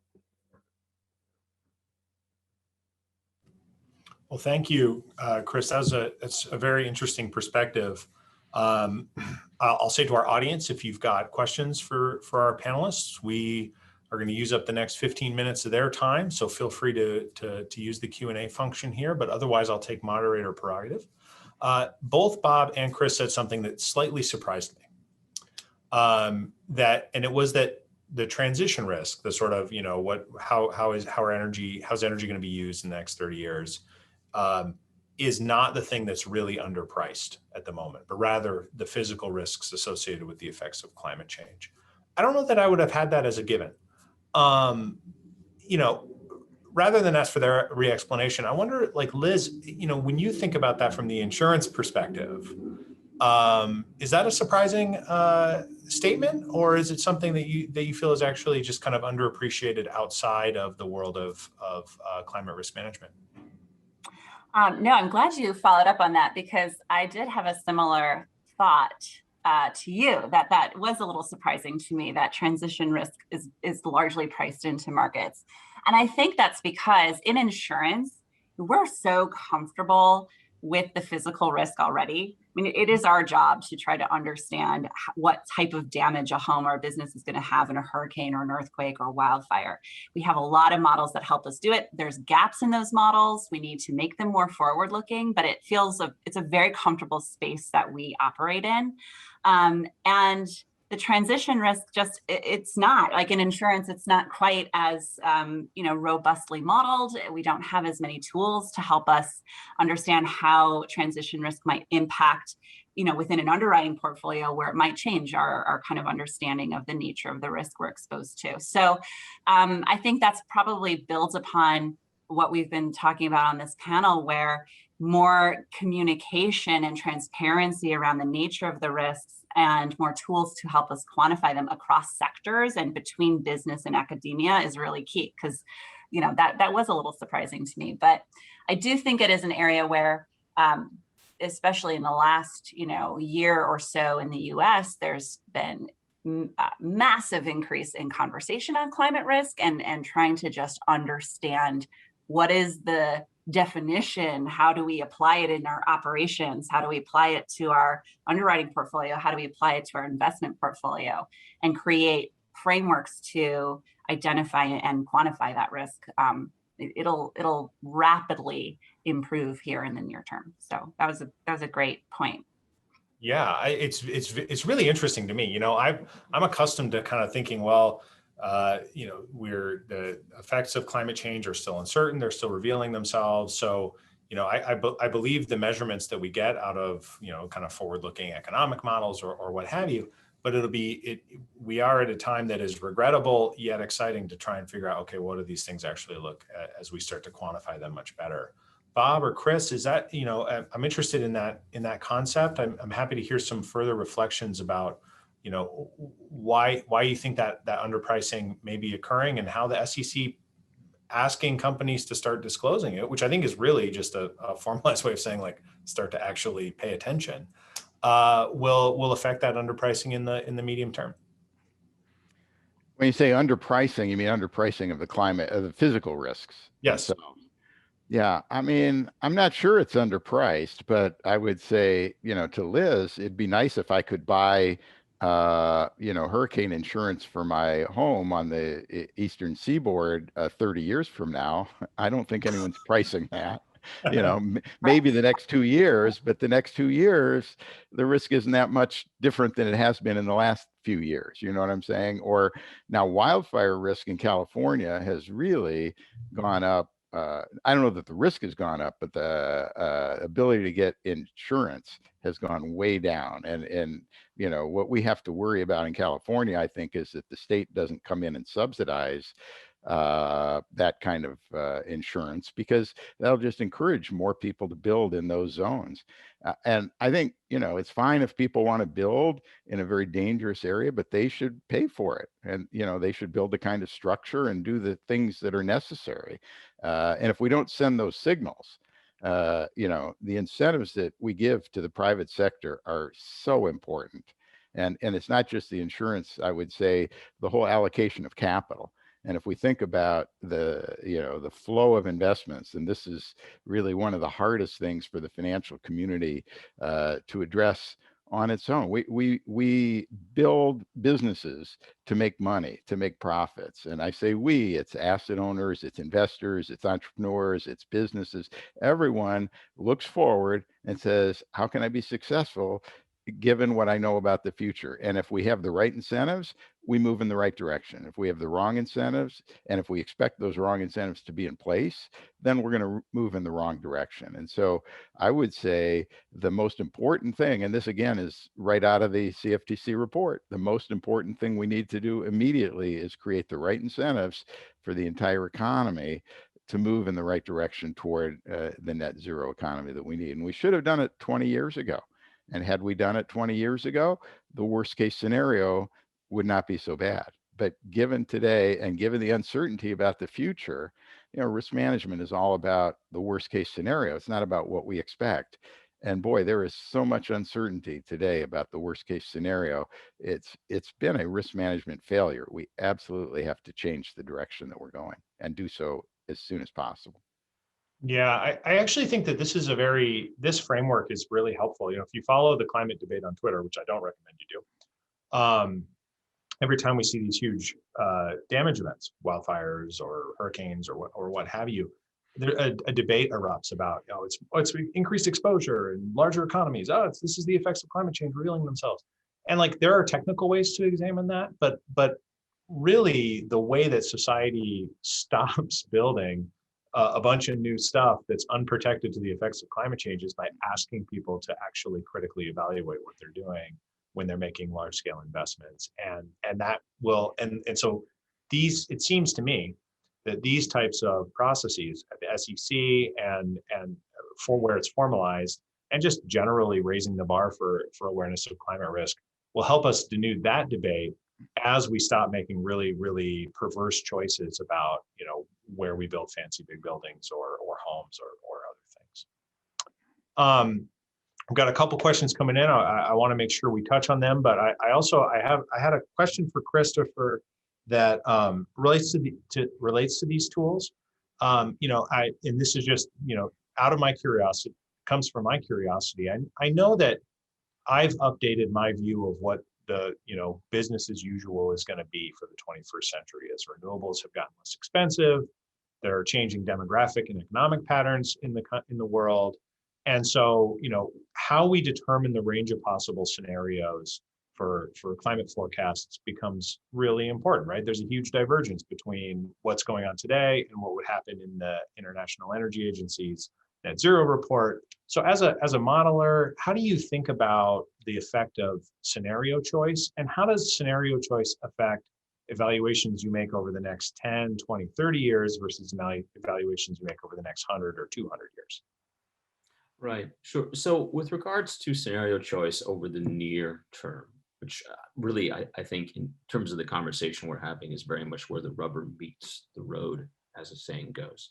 Well, thank you, Chris. That's a very interesting perspective. I'll say to our audience, if you've got questions for our panelists, we are going to use up the next 15 minutes of their time. So feel free to use the Q&A function here, but otherwise I'll take moderator prerogative. Both Bob and Chris said something that slightly surprised me. And it was that the transition risk, the sort of, how's energy going to be used in the next 30 years, is not the thing that's really underpriced at the moment, but rather the physical risks associated with the effects of climate change. I don't know that I would have had that as a given. Rather than ask for their re-explanation, I wonder, like Liz, when you think about that from the insurance perspective, is that a surprising statement, or is it something that you feel is actually just kind of underappreciated outside of the world of climate risk management? No, I'm glad you followed up on that, because I did have a similar thought to you, that was a little surprising to me, that transition risk is largely priced into markets. And I think that's because in insurance, we're so comfortable with the physical risk already. I mean, it is our job to try to understand what type of damage a home or a business is going to have in a hurricane or an earthquake or wildfire. We have a lot of models that help us do it. There's gaps in those models. We need to make them more forward-looking, but it's a very comfortable space that we operate in. And the transition risk, it's not like in insurance, it's not quite as robustly modeled. We don't have as many tools to help us understand how transition risk might impact within an underwriting portfolio, where it might change our kind of understanding of the nature of the risk we're exposed to. So I think that's probably builds upon what we've been talking about on this panel, where more communication and transparency around the nature of the risks and more tools to help us quantify them across sectors and between business and academia is really key, because that was a little surprising to me. But I do think it is an area where especially in the last year or so in the US, there's been a massive increase in conversation on climate risk and trying to just understand what is the definition, how do we apply it in our operations, how do we apply it to our underwriting portfolio, how do we apply it to our investment portfolio, and create frameworks to identify and quantify that risk. It'll rapidly improve here in the near term. So that was a great point. Yeah, it's really interesting to me. I'm accustomed to kind of thinking, well, the effects of climate change are still uncertain. They're still revealing themselves. So, I believe the measurements that we get out of, kind of forward-looking economic models or what have you, but we are at a time that is regrettable yet exciting to try and figure out, okay, what do these things actually look at as we start to quantify them much better. Bob or Chris, is that, I'm interested in that concept. I'm happy to hear some further reflections about, why you think that underpricing may be occurring and how the SEC asking companies to start disclosing it, which I think is really just a formalized way of saying like start to actually pay attention, will affect that underpricing in the medium term. When you say underpricing, you mean underpricing of the climate, of the physical risks? Yes. Yeah, I mean, I'm not sure it's underpriced, but I would say, to Liz, it'd be nice if I could buy, hurricane insurance for my home on the Eastern Seaboard 30 years from now. I don't think anyone's pricing that. Maybe the next 2 years, but the next 2 years, the risk isn't that much different than it has been in the last few years. You know what I'm saying? Or now wildfire risk in California has really gone up. I don't know that the risk has gone up, but the ability to get insurance has gone way down. And what we have to worry about in California, I think, is that the state doesn't come in and subsidize that kind of insurance, because that'll just encourage more people to build in those zones. And I think, it's fine if people want to build in a very dangerous area, but they should pay for it. And, they should build the kind of structure and do the things that are necessary. And if we don't send those signals, the incentives that we give to the private sector are so important. And it's not just the insurance, I would say the whole allocation of capital. And if we think about the flow of investments, and this is really one of the hardest things for the financial community to address on its own. We build businesses to make money, to make profits. And I say we, it's asset owners, it's investors, it's entrepreneurs, it's businesses. Everyone looks forward and says, how can I be successful given what I know about the future? And if we have the right incentives, we move in the right direction. If we have the wrong incentives, and if we expect those wrong incentives to be in place, then we're going to move in the wrong direction. And so I would say the most important thing, and this again is right out of the CFTC report, the most important thing we need to do immediately is create the right incentives for the entire economy to move in the right direction toward the net zero economy that we need. And we should have done it 20 years ago. And had we done it 20 years ago, the worst case scenario would not be so bad. But given today and given the uncertainty about the future, risk management is all about the worst case scenario. It's not about what we expect. And boy, there is so much uncertainty today about the worst case scenario. It's been a risk management failure. We absolutely have to change the direction that we're going and do so as soon as possible. Yeah, I actually think that this framework is really helpful. If you follow the climate debate on Twitter, which I don't recommend you do, every time we see these huge damage events, wildfires or hurricanes or what have you, a debate erupts about, it's increased exposure and larger economies. This is the effects of climate change revealing themselves. And like, there are technical ways to examine that, but really the way that society stops building a bunch of new stuff that's unprotected to the effects of climate change is by asking people to actually critically evaluate what they're doing when they're making large scale investments. And that will, and so it seems to me that these types of processes at the SEC and for where it's formalized, and just generally raising the bar for awareness of climate risk, will help us denude that debate as we stop making really, really perverse choices about, where we build fancy big buildings or homes or other things. I've got a couple questions coming in. I want to make sure we touch on them, but I had a question for Christopher that relates to these tools. And this is just, out of my curiosity, comes from my curiosity. I know that I've updated my view of what the business as usual is going to be for the 21st century as renewables have gotten less expensive. There are changing demographic and economic patterns in the world. And so, how we determine the range of possible scenarios for climate forecasts becomes really important, right? There's a huge divergence between what's going on today and what would happen in the international energy agencies net zero report. So as a modeler, how do you think about the effect of scenario choice, and how does scenario choice affect evaluations you make over the next 10, 20, 30 years versus evaluations you make over the next 100 or 200 years? Right, sure. So with regards to scenario choice over the near term, which really I think in terms of the conversation we're having is very much where the rubber meets the road, as the saying goes.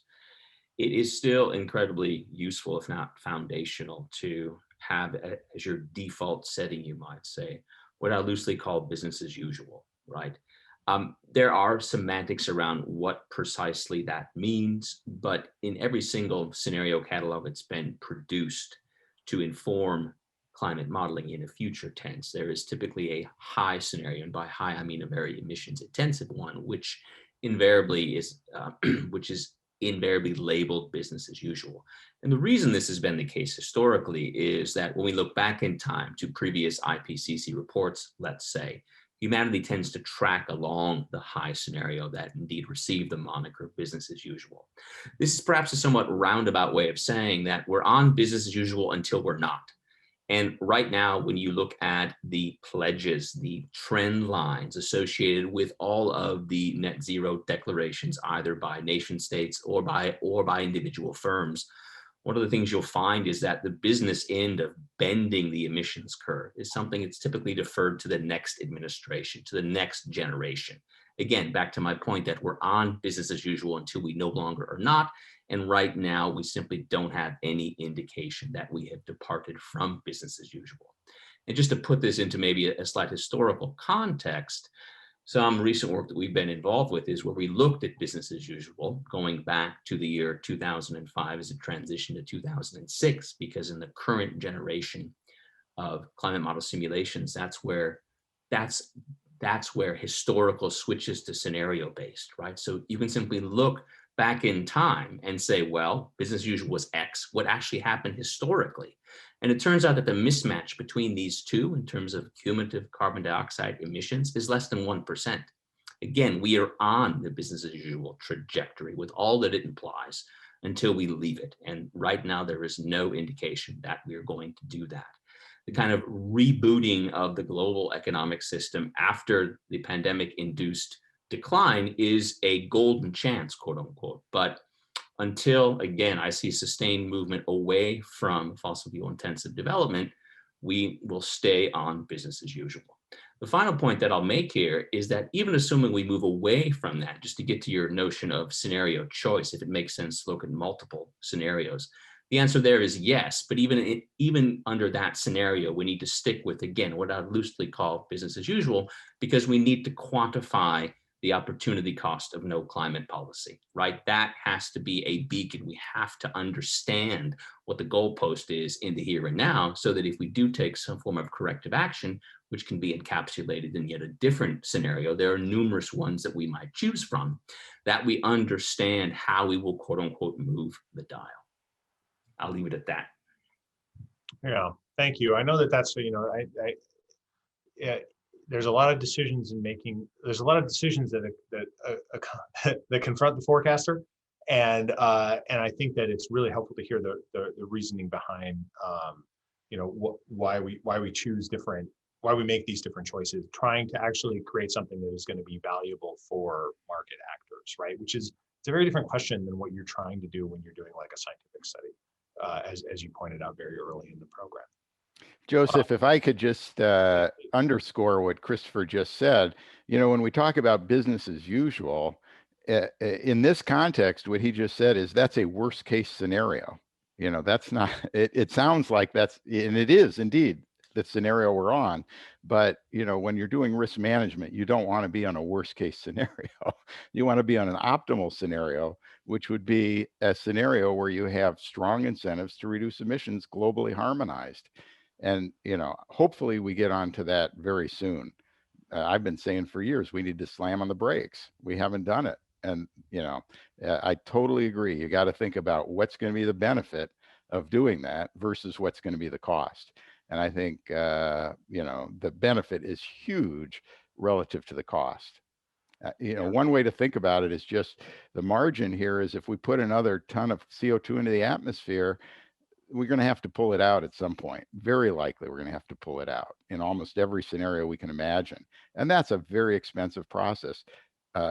It is still incredibly useful, if not foundational, to have as your default setting, you might say, what I loosely call business as usual, right? There are semantics around what precisely that means, but in every single scenario catalog that's been produced to inform climate modeling in a future tense, there is typically a high scenario, and by high I mean a very emissions intensive one, which invariably is which is invariably labeled business as usual. And the reason this has been the case historically is that when we look back in time to previous IPCC reports, let's say, humanity tends to track along the high scenario that indeed received the moniker business as usual. This is perhaps a somewhat roundabout way of saying that we're on business as usual until we're not. And right now, when you look at the pledges, the trend lines associated with all of the net zero declarations, either by nation states or by individual firms, one of the things you'll find is that the business end of bending the emissions curve is something that's typically deferred to the next administration, to the next generation. Again, back to my point that we're on business as usual until we no longer are not. And right now, we simply don't have any indication that we have departed from business as usual. And just to put this into maybe a slight historical context, some recent work that we've been involved with is where we looked at business as usual, going back to the year 2005 as it transitioned to 2006, because in the current generation of climate model simulations, that's where historical switches to scenario based, right? So you can simply look back in time and say, well, business as usual was X, what actually happened historically. And it turns out that the mismatch between these two in terms of cumulative carbon dioxide emissions is less than 1%. Again, we are on the business as usual trajectory with all that it implies until we leave it. And right now, there is no indication that we are going to do that. The kind of rebooting of the global economic system after the pandemic-induced decline is a golden chance, quote unquote. But until, again, I see sustained movement away from fossil fuel intensive development, we will stay on business as usual. The final point that I'll make here is that even assuming we move away from that, just to get to your notion of scenario choice, if it makes sense to look at multiple scenarios, the answer there is yes, but even under that scenario, we need to stick with, again, what I loosely call business as usual, because we need to quantify the opportunity cost of no climate policy, right? That has to be a beacon. We have to understand what the goalpost is in the here and now, so that if we do take some form of corrective action, which can be encapsulated in yet a different scenario, there are numerous ones that we might choose from, that we understand how we will, quote unquote, move the dial. I'll leave it at that. Yeah, thank you. I know that that's, there's a lot of decisions in making. There's a lot of decisions that confront the forecaster, and I think that it's really helpful to hear the reasoning behind, why we choose different, why we make these different choices, trying to actually create something that is going to be valuable for market actors, right? Which is, it's a very different question than what you're trying to do when you're doing like a scientific study, as you pointed out very early in the program. Joseph, if I could just underscore what Christopher just said, when we talk about business as usual, in this context, what he just said is that's a worst case scenario. That's not, it sounds like that's, and it is indeed the scenario we're on. But, when you're doing risk management, you don't want to be on a worst case scenario. You want to be on an optimal scenario, which would be a scenario where you have strong incentives to reduce emissions globally harmonized. And, hopefully we get onto that very soon. I've been saying for years, we need to slam on the brakes. We haven't done it. And, I totally agree. You got to think about what's going to be the benefit of doing that versus what's going to be the cost. And I think, the benefit is huge relative to the cost. One way to think about it is just the margin here is if we put another ton of CO2 into the atmosphere, we're going to have to pull it out at some point. Very likely we're going to have to pull it out in almost every scenario we can imagine. And that's a very expensive process,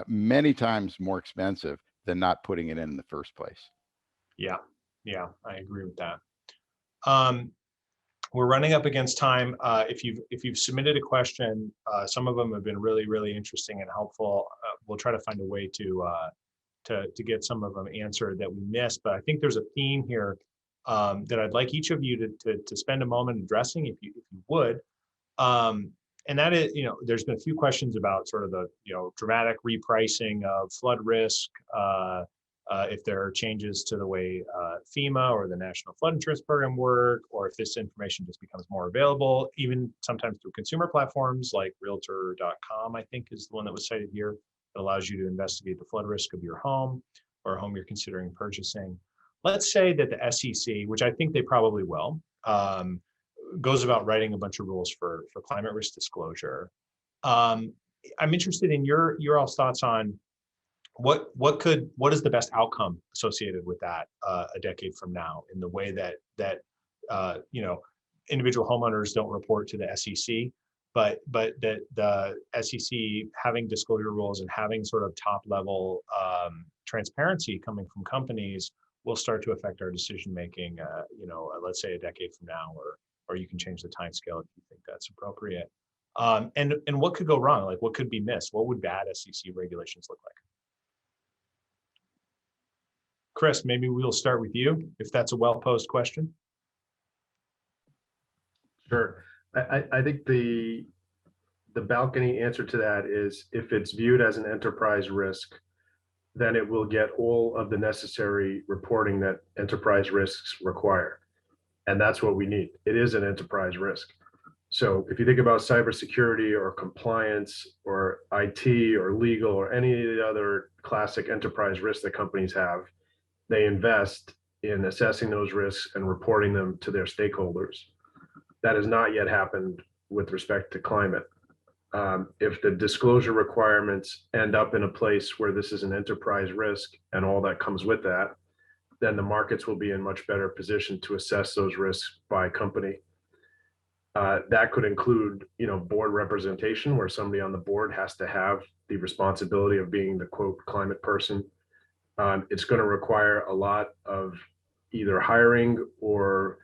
many times more expensive than not putting it in the first place. Yeah, I agree with that. We're running up against time. If you've submitted a question, some of them have been really, really interesting and helpful. We'll try to find a way to get some of them answered that we missed. But I think there's a theme here that I'd like each of you to spend a moment addressing, if you would. And that is, there's been a few questions about sort of the dramatic repricing of flood risk. If there are changes to the way FEMA or the National Flood Insurance Program work, or if this information just becomes more available, even sometimes through consumer platforms like Realtor.com, I think is the one that was cited here, that allows you to investigate the flood risk of your home or a home you're considering purchasing. Let's say that the SEC, which I think they probably will, goes about writing a bunch of rules for climate risk disclosure. I'm interested in your all's thoughts on what is the best outcome associated with that a decade from now, in the way that individual homeowners don't report to the SEC, but that the SEC having disclosure rules and having sort of top level transparency coming from companies will start to affect our decision making. Let's say a decade from now, or you can change the time scale if you think that's appropriate. And what could go wrong? Like, what could be missed? What would bad SEC regulations look like? Chris, maybe we'll start with you, if that's a well-posed question. Sure. I think the balcony answer to that is, if it's viewed as an enterprise risk, then it will get all of the necessary reporting that enterprise risks require. And that's what we need. It is an enterprise risk. So if you think about cybersecurity or compliance or IT or legal or any of the other classic enterprise risks that companies have, they invest in assessing those risks and reporting them to their stakeholders. That has not yet happened with respect to climate. If the disclosure requirements end up in a place where this is an enterprise risk and all that comes with that, then the markets will be in much better position to assess those risks by company. That could include, board representation, where somebody on the board has to have the responsibility of being the quote climate person. It's going to require a lot of either hiring or,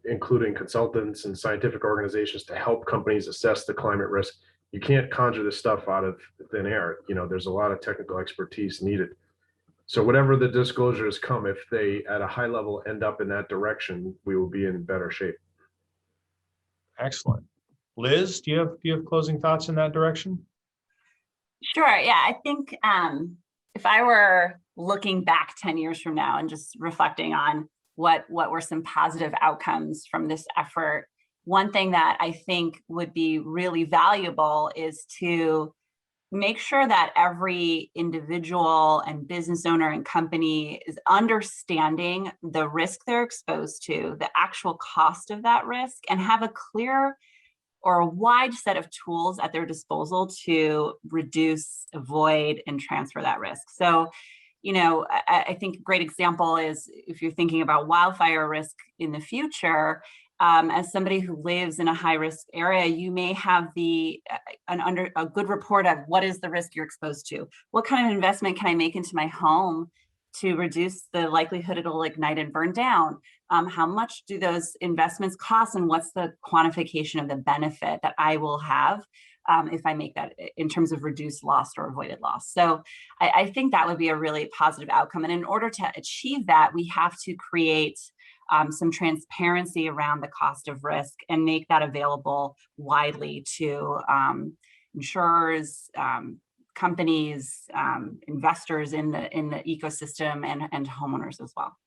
including consultants and scientific organizations to help companies assess the climate risk. You can't conjure this stuff out of thin air. There's a lot of technical expertise needed. So whatever the disclosures come, if they at a high level end up in that direction, we will be in better shape. Excellent. Liz, do you have closing thoughts in that direction? Sure. Yeah, I think if I were looking back 10 years from now and just reflecting on what were some positive outcomes from this effort, one thing that I think would be really valuable is to make sure that every individual and business owner and company is understanding the risk they're exposed to, the actual cost of that risk, and have a clear or a wide set of tools at their disposal to reduce, avoid, and transfer that risk. So, I think a great example is if you're thinking about wildfire risk in the future, as somebody who lives in a high-risk area, you may have a good report of what is the risk you're exposed to. What kind of investment can I make into my home to reduce the likelihood it'll ignite and burn down? How much do those investments cost, and what's the quantification of the benefit that I will have if I make that in terms of reduced loss or avoided loss? So I think that would be a really positive outcome. And in order to achieve that, we have to create some transparency around the cost of risk and make that available widely to insurers, companies, investors in the ecosystem, and homeowners as well.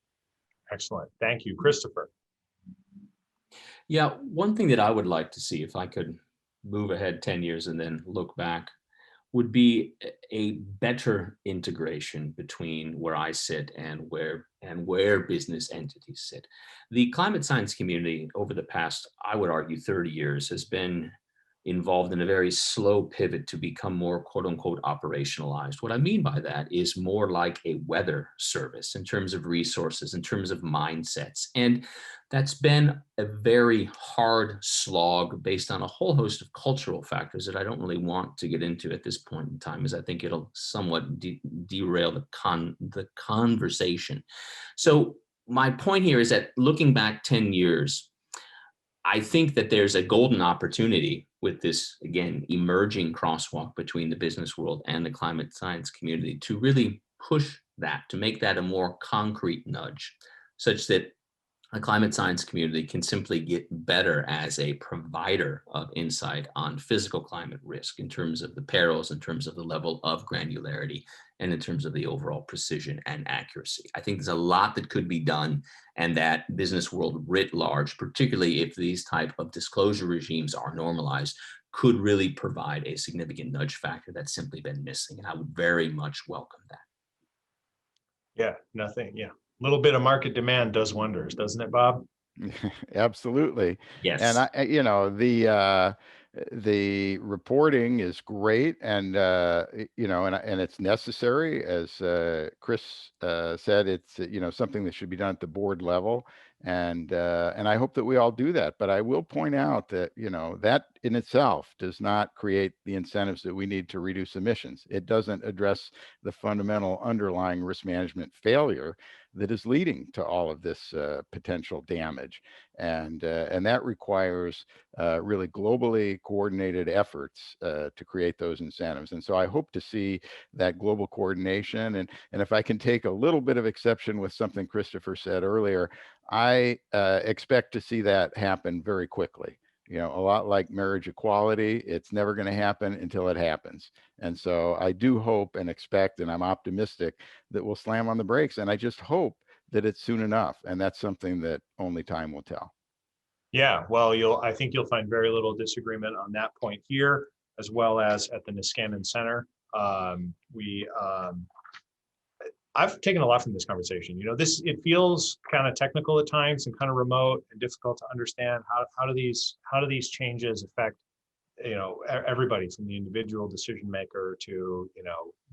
Excellent. Thank you. Christopher. Yeah, one thing that I would like to see, if I could move ahead 10 years and then look back, would be a better integration between where I sit and where business entities sit. The climate science community over the past, I would argue, 30 years has been involved in a very slow pivot to become more quote unquote operationalized. What I mean by that is more like a weather service in terms of resources, in terms of mindsets. And that's been a very hard slog based on a whole host of cultural factors that I don't really want to get into at this point in time, as I think it'll somewhat derail the conversation. So my point here is that looking back 10 years, I think that there's a golden opportunity with this, again, emerging crosswalk between the business world and the climate science community to really push that, to make that a more concrete nudge, such that a climate science community can simply get better as a provider of insight on physical climate risk in terms of the perils, in terms of the level of granularity, and in terms of the overall precision and accuracy. I think there's a lot that could be done, and that business world writ large, particularly if these type of disclosure regimes are normalized, could really provide a significant nudge factor that's simply been missing. And I would very much welcome that. Yeah, nothing. Yeah. A little bit of market demand does wonders, doesn't it, Bob? Absolutely. Yes. And you know, the reporting is great, and you know, and it's necessary, as Chris said. It's something that should be done at the board level, and I hope that we all do that. But I will point out that that in itself does not create the incentives that we need to reduce emissions. It doesn't address the fundamental underlying risk management failure that is leading to all of this potential damage, and that requires really globally coordinated efforts to create those incentives. And so I hope to see that global coordination. And if I can take a little bit of exception with something Christopher said earlier, I expect to see that happen very quickly. A lot like marriage equality, it's never going to happen until it happens. And so I do hope and expect, and I'm optimistic that we'll slam on the brakes. And I just hope that it's soon enough. And that's something that only time will tell. Yeah, well, I think you'll find very little disagreement on that point here, as well as at the Niskanen Center. I've taken a lot from this conversation. It feels kind of technical at times and kind of remote and difficult to understand. How do these changes affect everybody, from the individual decision maker to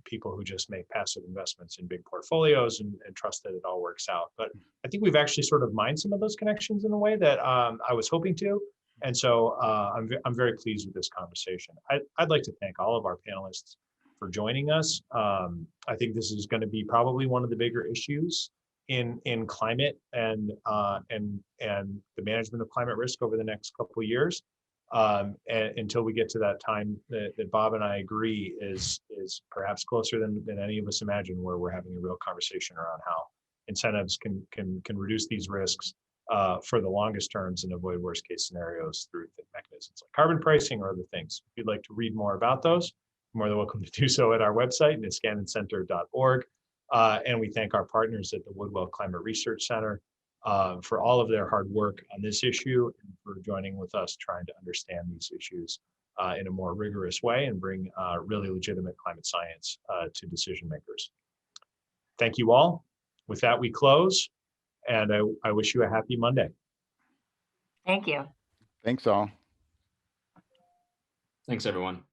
people who just make passive investments in big portfolios and trust that it all works out. But I think we've actually sort of mined some of those connections in a way that I was hoping to. And so I'm very pleased with this conversation. I'd like to thank all of our panelists for joining us. I think this is going to be probably one of the bigger issues in climate and the management of climate risk over the next couple of years. And until we get to that time that Bob and I agree is perhaps closer than any of us imagine, where we're having a real conversation around how incentives can reduce these risks for the longest terms and avoid worst case scenarios through mechanisms like carbon pricing or other things. If you'd like to read more about those, you're more than welcome to do so at our website, niskanencenter.org. And we thank our partners at the Woodwell Climate Research Center for all of their hard work on this issue and for joining with us trying to understand these issues in a more rigorous way and bring really legitimate climate science to decision makers. Thank you all. With that, we close, and I wish you a happy Monday. Thank you. Thanks all. Thanks, everyone.